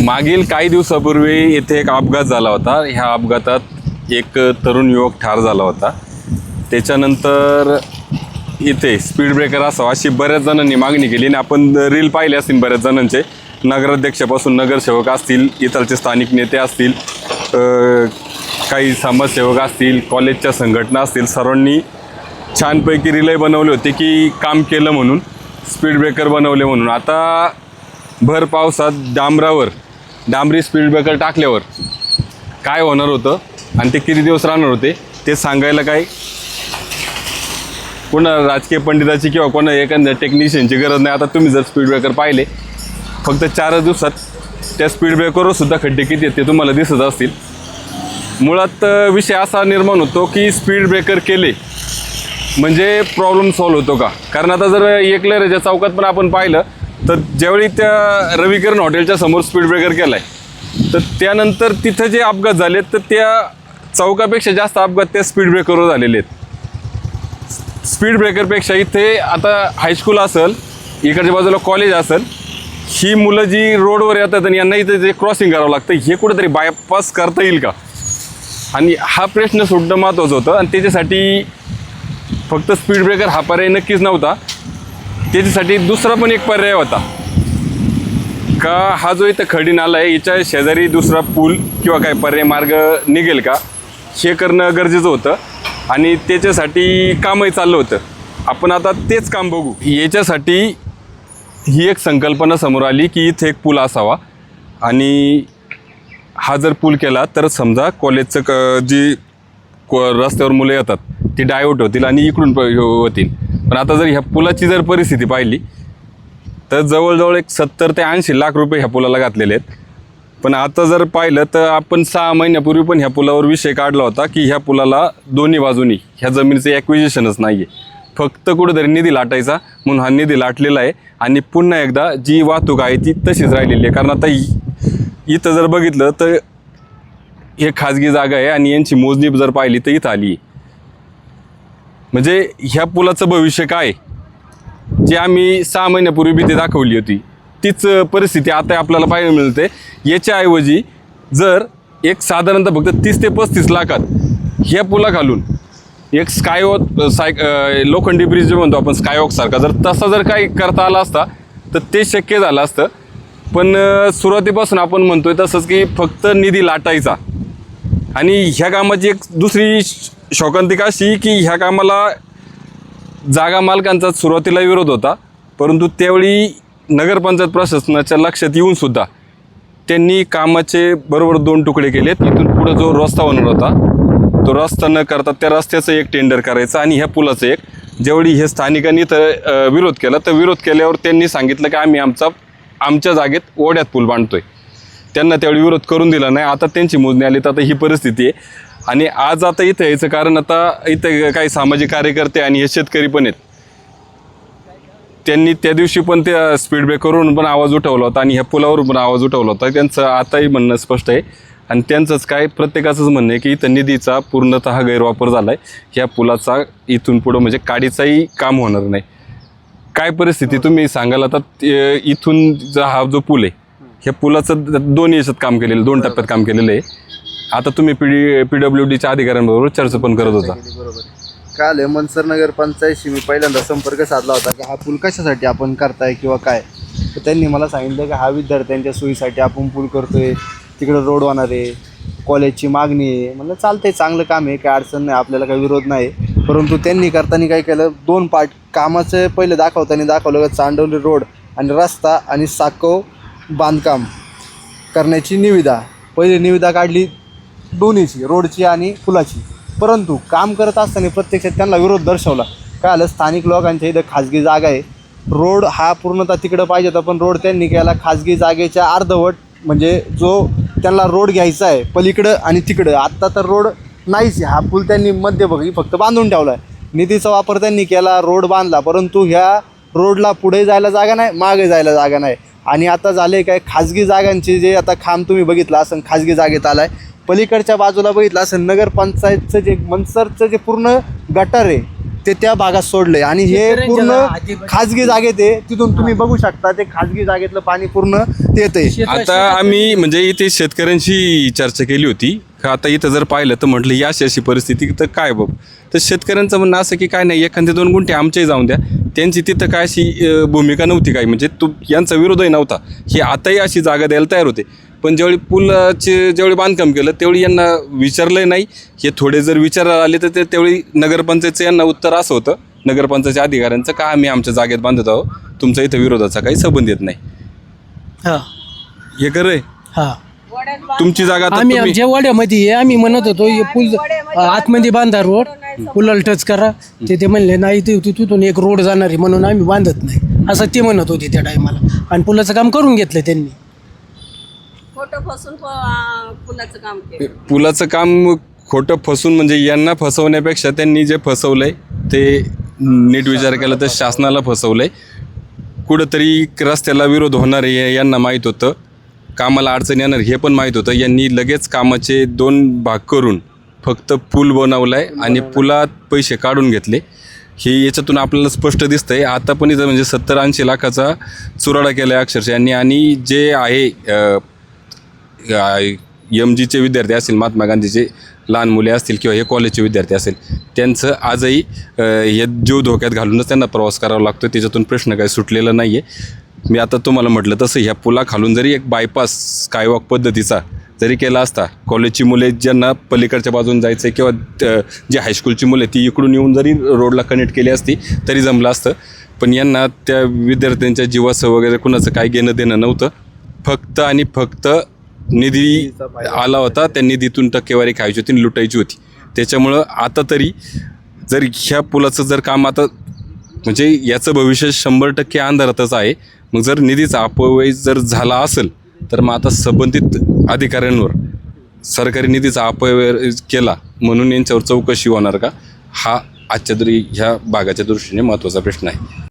मागील काही दिवसापूर्वी येथे एक अपघात झाला होता. ह्या अपघातात एक तरुण युवक ठार झाला होता. त्याच्यानंतर इथे स्पीड ब्रेकर असावा अशी बऱ्याच जणांनी मागणी केली आणि आपण रील पाहिले असतील बऱ्याच जणांचे. नगराध्यक्षापासून नगरसेवक असतील, इथलचे स्थानिक नेते असतील, काही समाजसेवक असतील, कॉलेजच्या संघटना असतील, सर्वांनी छानपैकी रिले बनवले होते की काम केलं म्हणून, स्पीड ब्रेकर बनवले म्हणून. आता भर पावसात डांबरी स्पीड ब्रेकर टाकल्यावर काय होणार होतं आणि ते किती दिवस राहणार होते ते सांगायला काय कोणा राजकीय पंडिताची किंवा कोणा एखाद्या टेक्निशियनची गरज नाही. आता तुम्ही जर स्पीड ब्रेकर पाहिले, फक्त 4 दिवसात त्या स्पीड ब्रेकरवर सुद्धा खड्डे किती आहेत ते तुम्हाला दिसत असतील. मुळात विषय असा निर्माण होतो की स्पीड ब्रेकर केले म्हणजे प्रॉब्लेम सॉल्व्ह होतो का? कारण आता जर एकलऱ्याच्या चौकात पण आपण पाहिलं तर ज्यावेळी त्या रविकिरण हॉटेलच्या समोर स्पीड ब्रेकर केला आहे, तर त्यानंतर तिथं जे अपघात झाले तर त्या चौकापेक्षा जास्त अपघात त्या स्पीड ब्रेकरवर झालेले आहेत. स्पीड ब्रेकरपेक्षा इथे आता हायस्कूल असेल, इकडच्या बाजूला कॉलेज असेल, ही मुलं जी रोडवर येतात आणि यांना इथं जे क्रॉसिंग करावं लागतं, हे कुठंतरी बायपास करता येईल का? आणि हा प्रश्न सुद्धा महत्त्वाचा होतं. आणि त्याच्यासाठी फक्त स्पीड ब्रेकर हा पर्याय नक्कीच नव्हता. त्याच्यासाठी दुसरा पण एक पर्याय होता का हा जो इथं खडी नाला आहे याच्या शेजारी दुसरा पूल किंवा काय पर्याय मार्ग निघेल का, हे करणं गरजेचं होतं. आणि त्याच्यासाठी कामही चाललं होतं. आपण आता तेच काम बघू. याच्यासाठी ही एक संकल्पना समोर आली की इथे एक पूल असावा आणि हा जर पूल केला तर समजा कॉलेजचं जी रस्त्यावर मुलं येतात ती डायव्हर्ट होतील आणि इकडून होतील. पण आता जर ह्या पुलाची जर परिस्थिती पाहिली तर जवळजवळ एक 70 ते 80 लाख रुपये ह्या पुलाला घातलेले आहेत. पण आता जर पाहिलं तर आपण 6 महिन्यापूर्वी पण ह्या पुलावर विषय काढला होता की ह्या पुलाला दोन्ही बाजूनी ह्या जमिनीचं ॲक्विजिशनच नाही आहे, फक्त कुठंतरी निधी लाटायचा म्हणून हा निधी लाटलेला आहे. आणि पुन्हा एकदा जी वाहतूक आहे ती तशीच राहिलेली आहे. कारण आता इथं जर बघितलं तर हे खाजगी जागा आहे आणि यांची मोजणी जर पाहिली तर इथं आली आहे. म्हणजे ह्या पुलाचं भविष्य काय, जे आम्ही 6 महिन्यापूर्वी भीती दाखवली होती तीच परिस्थिती आता आपल्याला पाहायला मिळते. याच्याऐवजी जर एक साधारणतः फक्त 30 ते 35 लाखात ह्या पुला घालून एक लोखंडी ब्रिज जे म्हणतो आपण स्कायवॉकसारखा जर तसा जर काही करता आला असता तर ते शक्य झालं असतं. पण सुरुवातीपासून आपण म्हणतोय तसंच की फक्त निधी लाटायचा. आणि ह्या कामाची एक दुसरी शोकांतिका अशी की ह्या कामाला जागा मालकांचा सुरुवातीला विरोध होता, परंतु त्यावेळी नगरपंचायत प्रशासनाच्या लक्षात येऊनसुद्धा त्यांनी कामाचे बरोबर 2 तुकडे केलेत. इथून पुढं जो रस्ता होणार होता तो रस्ता न करता त्या रस्त्याचं एक टेंडर करायचं आणि ह्या पुलाचं एक. ज्यावेळी हे स्थानिकांनी तर विरोध केला, तर विरोध केल्यावर त्यांनी सांगितलं की आम्ही आमच्या जागेत ओढ्यात पूल बांधतोय. त्यांना त्यावेळी विरोध करून दिला नाही. आता त्यांची मोजणी आली तर आता ही परिस्थिती आहे. आणि आज आता इथं यायचं कारण आता इथं काही सामाजिक कार्यकर्ते आणि हे शेतकरी पण आहेत. त्यांनी त्या दिवशी पण त्या स्पीड ब्रेकरवरून पण आवाज उठवला होता आणि ह्या पुलावरून पण आवाज उठवला होता. त्यांचं आताही म्हणणं स्पष्ट आहे आणि त्यांचंच काय प्रत्येकाचंच म्हणणं आहे की इथं निधीचा पूर्णतः गैरवापर झाला आहे. ह्या पुलाचा इथून पुढं म्हणजे काडीचाही काम होणार नाही. काय परिस्थिती तुम्ही सांगाल आता? इथून हा जो पूल आहे ह्या पुलाचं 2 याच्यात काम केलेलं, 2 टप्प्यात काम केलेलं आहे. आता तुम्ही PWDच्या अधिकाऱ्यांबरोबर चर्चा पण करत होता. बरोबर. काल मनसर नगर पंचायतशी मी पहिल्यांदा संपर्क साधला होता की हा पूल कशासाठी आपण करताय किंवा काय. तर त्यांनी मला सांगितलं की हा विद्यार्थ्यांच्या सोयीसाठी आपण पूल करतोय, तिकडं रोड होणार आहे, कॉलेजची मागणी आहे. म्हणलं चालतंय, चांगलं काम आहे, काय अडचण नाही, आपल्याला काही विरोध नाही. परंतु त्यांनी करताना काय केलं, 2 पार्ट कामाचं पहिले दाखवलं का चांडवली रोड आणि रस्ता आणि साकव बांधकाम करण्याची निविदा. पहिली निविदा काढली दोन्हीची, रोडची आणि पुलाची. परंतु काम करत असताना प्रत्यक्षात त्यांना विरोध दर्शवला. काय आलं, स्थानिक लोकांच्या इथं खाजगी जागा आहे, रोड हा पूर्णतः तिकडं पाहिजे होता, पण रोड त्यांनी केला खाजगी जागेच्या अर्धवट. म्हणजे जो त्यांना रोड घ्यायचा आहे पलीकडं आणि तिकडं, आत्ता तर रोड नाहीच. हा पूल त्यांनी मध्यभागी फक्त बांधून ठेवला आहे. निधीचा वापर त्यांनी केला, रोड बांधला, परंतु ह्या रोडला पुढे जायला जागा नाही, मागे जायला जागा नाही. आणि आता झाले काय, खाजगी जागांचे जे आता खांब तुम्ही बघितला असं खाजगी जागेत आला आहे. पलीकडच्या बाजूला बघितलं असं नगरपंचायतचं जे मनसरचं जे पूर्ण गटार आहे ते त्या भागात सोडलंय आणि हे पूर्ण खाजगी जागेत आहे. तिथून तुम्ही बघू शकता ते खाजगी जागेतलं पाणी पूर्ण येतंय. आता आम्ही म्हणजे इथे शेतकऱ्यांशी चर्चा केली होती का आता इथं जर पाहिलं तर म्हटलं ही अशी परिस्थिती तर काय बाब, तर शेतकऱ्यांचं म्हणणं असं की काय नाही, एखादे 2 गुंठे आमच्याही जाऊन द्या, त्यांची तिथं काय अशी भूमिका नव्हती काय, म्हणजे यांचा विरोधही नव्हता, हे आताही अशी जागा द्यायला तयार होते. पण ज्यावेळी पुलाचे ज्यावेळी बांधकाम केलं त्यावेळी यांना विचारलं नाही. हे थोडे जर विचारायला आले तर ते त्यावेळी नगरपंचायतचं यांना उत्तर असं होतं नगरपंचायतच्या अधिकाऱ्यांचं का आम्ही आमच्या जागेत बांधत आहोत, तुमचा इथं विरोधाचा काही संबंध येत नाही. हा हे खरं आहे. हा तुमची जागा आता आम्ही तुम्ही- आमच्या वाड्यामध्ये आहे. आम्ही म्हणत होतो हे पूल आतमध्ये बांधा रोड, पुलाला टच करा. ते म्हणले नाही, ते तिथून एक रोड जाणार आहे म्हणून आम्ही बांधत नाही असं ते म्हणत होते त्या टायमाला. आणि पुलाचं काम करून घेतलं त्यांनी. फोटो फसून पुलाचं काम केलं. पुलाचं काम खोटं फसून म्हणजे यांना फसवण्यापेक्षा त्यांनी जे फसवलंय ते नीट विचार केला तर शासनाला फसवलंय. कुठंतरी रस्त्याला विरोध होणार आहे यांना माहीत होतं, कामाला अडचण येणार हे पण माहीत होतं. यांनी लगेच कामाचे 2 भाग करून फक्त पूल बनवलाय आणि पुलात पैसे काढून घेतले. हे याच्यातून आपल्याला स्पष्ट दिसतंय. आता पण इथं म्हणजे 70-80 लाखाचा चुराडा केला आहे अक्षरशः यांनी. आणि जे आहे MGचे विद्यार्थी असतील, महात्मा गांधीचे लहान मुले असतील किंवा हे कॉलेजचे विद्यार्थी असेल, त्यांचं आजही हे जीव धोक्यात घालूनच त्यांना प्रवास करावा लागतो. त्याच्यातून प्रश्न काही सुटलेला नाही आहे. मी आता तुम्हाला म्हटलं तसं ह्या पुलाखालून जरी एक बायपास स्कायवॉक पद्धतीचा जरी केला असता, कॉलेजची मुले ज्यांना पलीकडच्या बाजून जायचं आहे किंवा जी हायस्कूलची मुले ती इकडून येऊन जरी रोडला कनेक्ट केली असती तरी जमलं असतं. पण यांना त्या विद्यार्थ्यांच्या जीवाचं वगैरे कुणाचं काही घेणं देणं नव्हतं. फक्त आणि फक्त निधी आला होता, त्या निधीतून टक्केवारी खायची होती, लुटायची होती. त्याच्यामुळं आता तरी जर ह्या पुलाचं जर काम आता म्हणजे याचं भविष्य 100% अंधारातच आहे. मग जर निधीचा अपव्यय जर झाला असेल तर मग आता संबंधित अधिकाऱ्यांवर सरकारी निधीचा अपव्यय केला म्हणून यांच्यावर चौकशी होणार का, हा आजच्या तरी ह्या भागाच्या दृष्टीने महत्त्वाचा प्रश्न आहे.